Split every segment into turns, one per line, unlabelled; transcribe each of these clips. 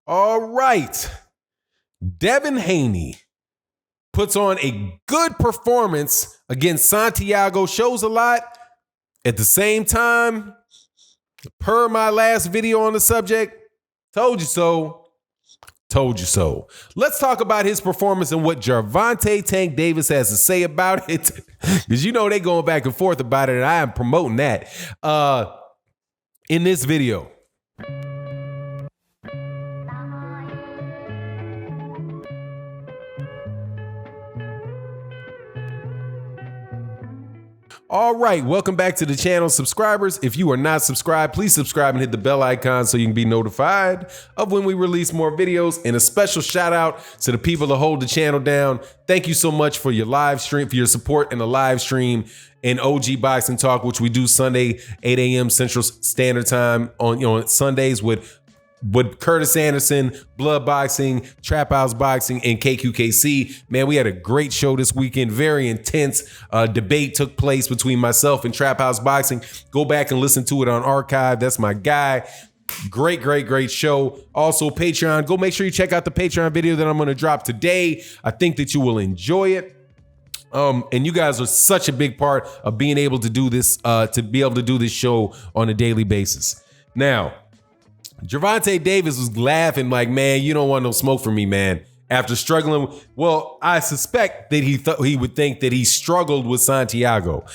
All right. Devin Haney puts on a good performance against Santiago, shows a lot. At the same time, per my last video on the subject, told you so. Told you so. Let's talk about his performance and what Gervonta Tank Davis has to say about it. Because you know they going back and forth about it, and I am promoting that in this video. All right, welcome back to the channel, subscribers. If you are not subscribed, please subscribe and hit the bell icon so you can be notified of when we release more videos. And a special shout out to the people that hold the channel down. Thank you so much for your live stream, for your support in the live stream and OG Boxing Talk, which we do Sunday, 8 a.m. Central Standard Time on Sundays with Curtis Anderson, Blood Boxing, Trap House Boxing, and KQKC. Man, we had a great show this weekend. Very intense debate took place between myself and Trap House Boxing. Go back and listen to it on archive. That's my guy. Great show. Also, Patreon. Go make sure you check out the Patreon video that I'm going to drop today. I think that you will enjoy it. And you guys are such a big part of being able to do this, show on a daily basis. Now, Gervonta Davis was laughing like, man, you don't want no smoke from me, man. After struggling, well, I suspect that he would think that he struggled with Santiago.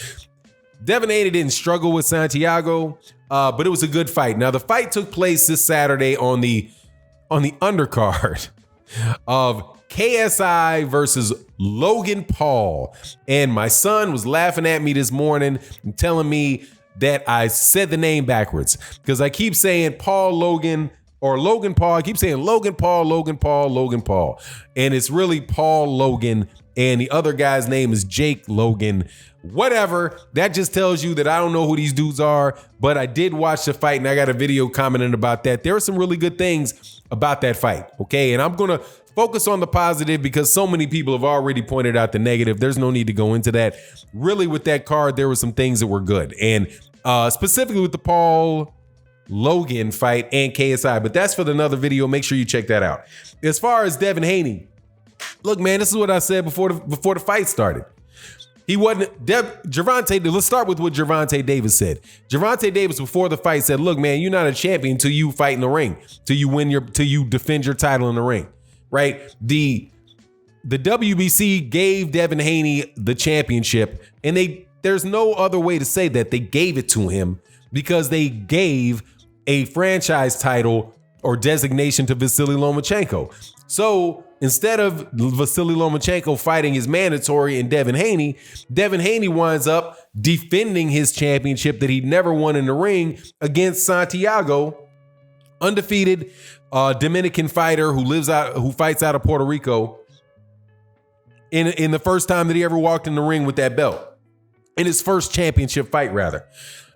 Devin Haney didn't struggle with Santiago, but it was a good fight. Now, the fight took place this Saturday on the undercard of KSI versus Logan Paul. And my son was laughing at me this morning and telling me that I said the name backwards because I keep saying Paul Logan or Logan Paul. I keep saying Logan Paul, Logan Paul, Logan Paul. And it's really Paul Logan. And the other guy's name is Jake Logan. Whatever. That just tells you that I don't know who these dudes are, but I did watch the fight and I got a video commenting about that. There are some really good things about that fight. Okay. And I'm going to focus on the positive because so many people have already pointed out the negative. There's no need to go into that. Really, with that card, there were some things that were good. And specifically with the Paul Logan fight and KSI, but that's for another video. Make sure you check that out. As far as Devin Haney, look, man, this is what I said before the fight started. He wasn't Gervonta. Let's start with what Gervonta Davis said. Gervonta Davis before the fight said, "Look, man, you're not a champion until you fight in the ring, till you defend your title in the ring." Right? The WBC gave Devin Haney the championship, and there's no other way to say that. They gave it to him because they gave a franchise title or designation to Vasily Lomachenko. So instead of Vasily Lomachenko fighting his mandatory and Devin Haney winds up defending his championship that he never won in the ring against Santiago, undefeated Dominican fighter who fights out of Puerto Rico in the first time that he ever walked in the ring with that belt. In his first championship fight, rather.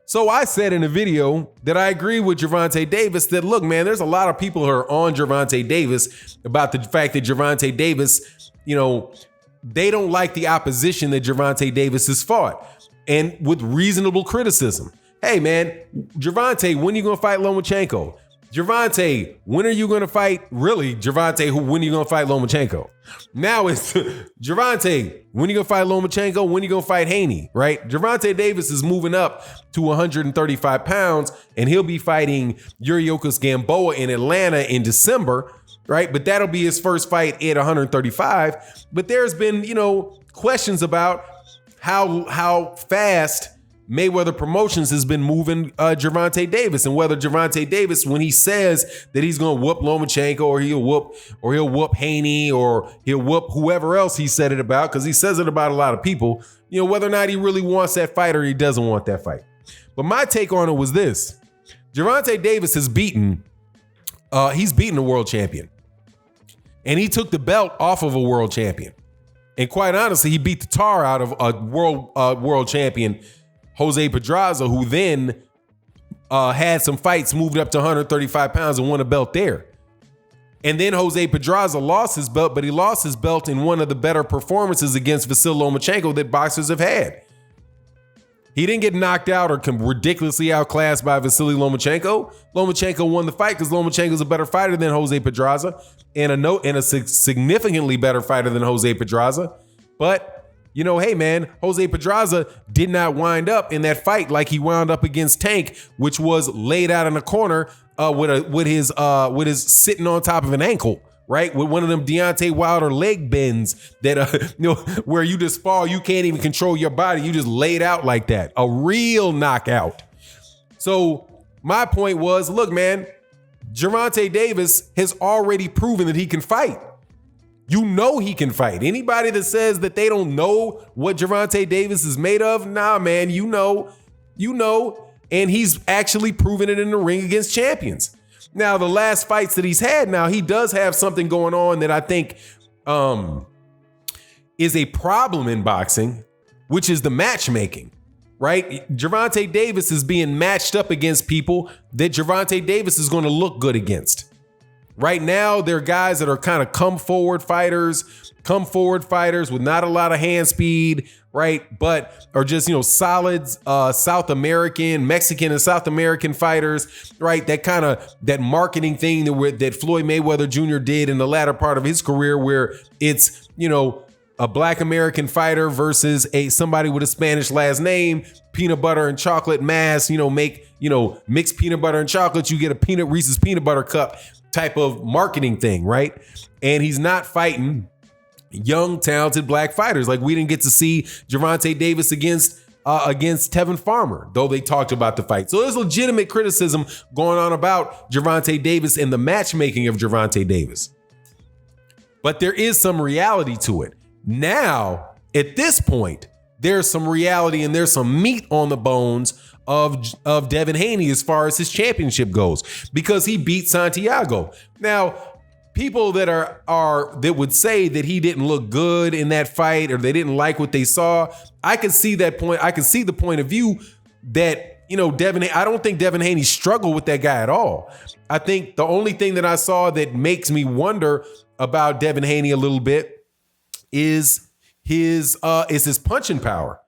So I said in a video that I agree with Gervonta Davis that, look, man, there's a lot of people who are on Gervonta Davis about the fact that Gervonta Davis, they don't like the opposition that Gervonta Davis has fought, and with reasonable criticism. Hey, man, Gervonta, when are you going to fight Lomachenko? Gervonta, when are you going to fight? Really, Gervonta, when are you going to fight Lomachenko? Now it's Gervonta, when are you going to fight Lomachenko? When are you going to fight Haney, right? Gervonta Davis is moving up to 135 pounds, and he'll be fighting Yuriorkis Gamboa in Atlanta in December, right? But that'll be his first fight at 135. But there's been, questions about how fast Mayweather Promotions has been moving Gervonta Davis, and whether Gervonta Davis, when he says that he's going to whoop Lomachenko or he'll whoop Haney or he'll whoop whoever else he said it about, because he says it about a lot of people, whether or not he really wants that fight or he doesn't want that fight. But my take on it was this: Gervonta Davis has beaten a world champion, and he took the belt off of a world champion, and quite honestly, he beat the tar out of a world champion, Jose Pedraza, who then had some fights, moved up to 135 pounds and won a belt there. And then Jose Pedraza lost his belt, but he lost his belt in one of the better performances against Vasily Lomachenko that boxers have had. He didn't get knocked out or ridiculously outclassed by Vasily Lomachenko. Lomachenko won the fight because Lomachenko's a better fighter than Jose Pedraza and a significantly better fighter than Jose Pedraza. But, you know, hey, man, Jose Pedraza did not wind up in that fight like he wound up against Tank, which was laid out in a corner with his sitting on top of an ankle. Right, with one of them Deontay Wilder leg bends that you know, where you just fall, you can't even control your body, you just laid out like that, a real knockout. So my point was, look, man, Gervonta Davis has already proven that he can fight. You know he can fight. Anybody that says that they don't know what Gervonta Davis is made of, nah, man, you know, and he's actually proven it in the ring against champions. Now, the last fights that he's had, now he does have something going on that I think is a problem in boxing, which is the matchmaking, right? Gervonta Davis is being matched up against people that Gervonta Davis is going to look good against. Right now, there are guys that are kind of come forward fighters with not a lot of hand speed, right? But are just, you know, solid South American, Mexican and South American fighters, right? That marketing thing that Floyd Mayweather Jr. did in the latter part of his career, where it's, you know, a black American fighter versus somebody with a Spanish last name, peanut butter and chocolate mass, mix peanut butter and chocolate, you get a Reese's peanut butter cup type of marketing thing, right? And he's not fighting young, talented black fighters. Like, we didn't get to see Gervonta Davis against Tevin Farmer, though they talked about the fight. So there's legitimate criticism going on about Gervonta Davis and the matchmaking of Gervonta Davis. But there is some reality to it. Now, at this point, there's some reality and there's some meat on the bones of Devin Haney as far as his championship goes, because he beat Santiago. Now, people that that would say that he didn't look good in that fight or they didn't like what they saw, I can see that point. I can see the point of view that, you know, I don't think Devin Haney struggled with that guy at all. I think the only thing that I saw that makes me wonder about Devin Haney a little bit is his punching power,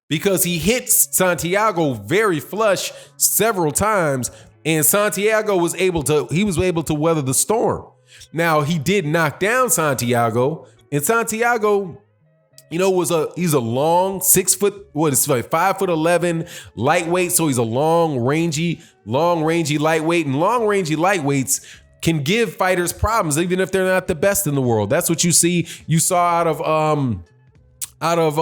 because he hit Santiago very flush several times, and Santiago was able to weather the storm. Now, he did knock down Santiago, and Santiago, you know, he's a long 5'11" lightweight. So he's a long rangy lightweight, and long rangy lightweights can give fighters problems, even if they're not the best in the world. That's what you saw out of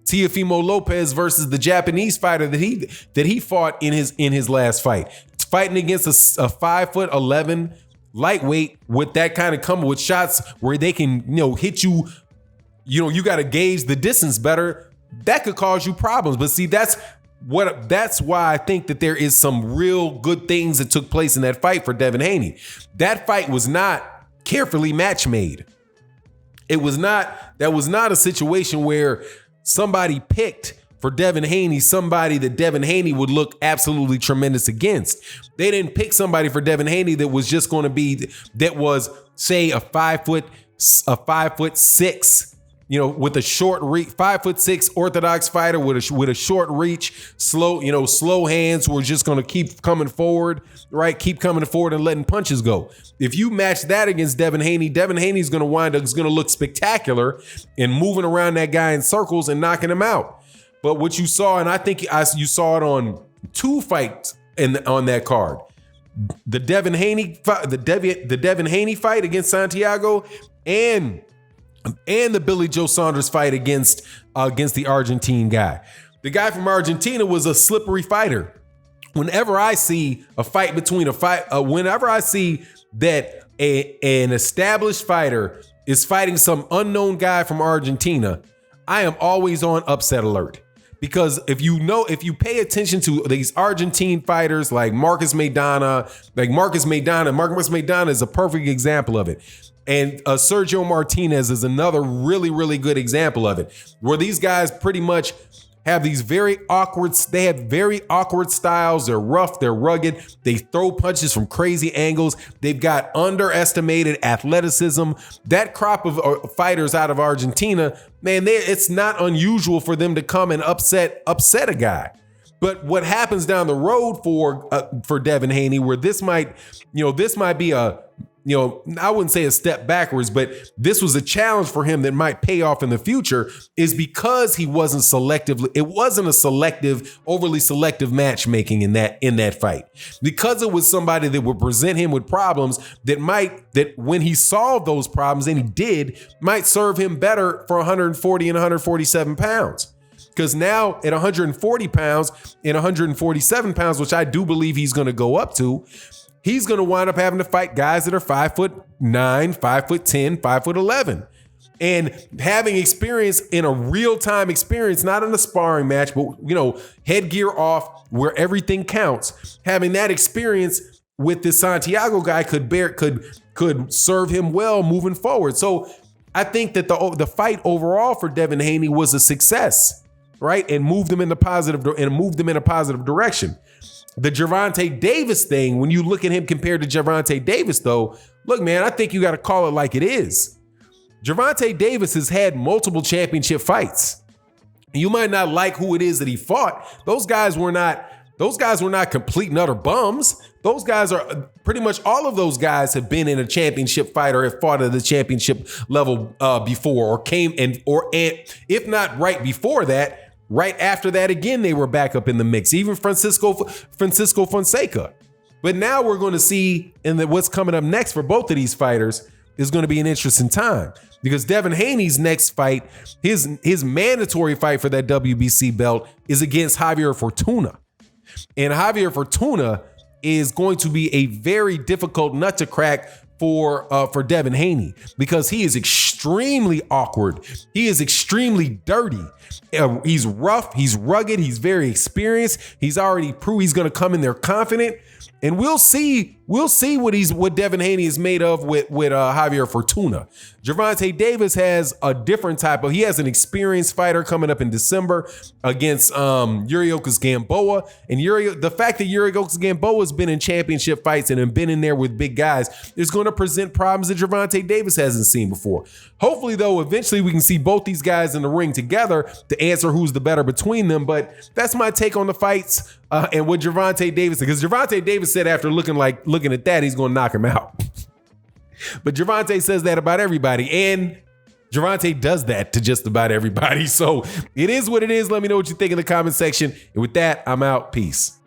Teofimo Lopez versus the Japanese fighter that he fought in his last fight, fighting against a 5'11" lightweight with that kind of combo, with shots where they can, you know, hit you. You know, you got to gauge the distance better. That could cause you problems. But see, that's why I think that there is some real good things that took place in that fight for Devin Haney. That fight was not carefully match made. That was not a situation where somebody picked for Devin Haney somebody that Devin Haney would look absolutely tremendous against. They didn't pick somebody for Devin Haney that was just going to be, that was, say, a 5'6", you know, with a short reach, 5'6" orthodox fighter with a short reach, slow hands, who are just going to keep coming forward, right? Keep coming forward and letting punches go. If you match that against Devin Haney's going to look spectacular and moving around that guy in circles and knocking him out. But what you saw, and I think you saw it on two fights on that card, the Devin Haney fight against Santiago, and the Billy Joe Saunders fight against the Argentine guy. The guy from Argentina was a slippery fighter. Whenever I see a fight whenever I see that an established fighter is fighting some unknown guy from Argentina, I am always on upset alert. Because if you pay attention to these Argentine fighters like Marcos Maidana is a perfect example of it. And Sergio Martinez is another really, really good example of it, where these guys pretty much have these very awkward styles. They're rough, they're rugged. They throw punches from crazy angles. They've got underestimated athleticism. That crop of fighters out of Argentina, man, it's not unusual for them to come and upset a guy. But what happens down the road for Devin Haney, where this might be I wouldn't say a step backwards, but this was a challenge for him that might pay off in the future, is because it wasn't a overly selective matchmaking in that fight. Because it was somebody that would present him with problems that when he solved those problems, and he did, might serve him better for 140 and 147 pounds. Because now at 140 pounds and 147 pounds, which I do believe he's going to go up to, he's going to wind up having to fight guys that are 5'9", 5'10", 5'11". And having experience in a real-time experience, not in a sparring match, but, headgear off where everything counts. Having that experience with this Santiago guy could serve him well moving forward. So I think that the fight overall for Devin Haney was a success, right? And moved them in a positive direction. The Gervonta Davis thing, when you look at him compared to Gervonta Davis, though, look, man, I think you got to call it like it is. Gervonta Davis has had multiple championship fights. You might not like who it is that he fought. Those guys were not complete and utter bums. Those guys are pretty much all of those guys have been in a championship fight or have fought at the championship level before, or if not right before that, right after that, again, they were back up in the mix, even Francisco Fonseca. But now we're going to see what's coming up next for both of these fighters is going to be an interesting time, because Devin Haney's next fight, his mandatory fight for that WBC belt, is against Javier Fortuna. And Javier Fortuna is going to be a very difficult nut to crack for Devin Haney, because he is extremely awkward. He is extremely dirty. He's rough. He's rugged. He's very experienced. He's already proved he's going to come in there confident. And we'll see what Devin Haney is made of with Javier Fortuna. Gervonta Davis has a different he has an experienced fighter coming up in December against Yuriorkis Gamboa. And the fact that Yuriorkis Gamboa has been in championship fights and been in there with big guys is going to present problems that Gervonta Davis hasn't seen before. Hopefully, though, eventually we can see both these guys in the ring together to answer who's the better between them. But that's my take on the fights and what Gervonta Davis, because Gervonta Davis said after looking at that, he's going to knock him out. But Gervonta says that about everybody, and Gervonta does that to just about everybody. So it is what it is. Let me know what you think in the comment section. And with that, I'm out. Peace.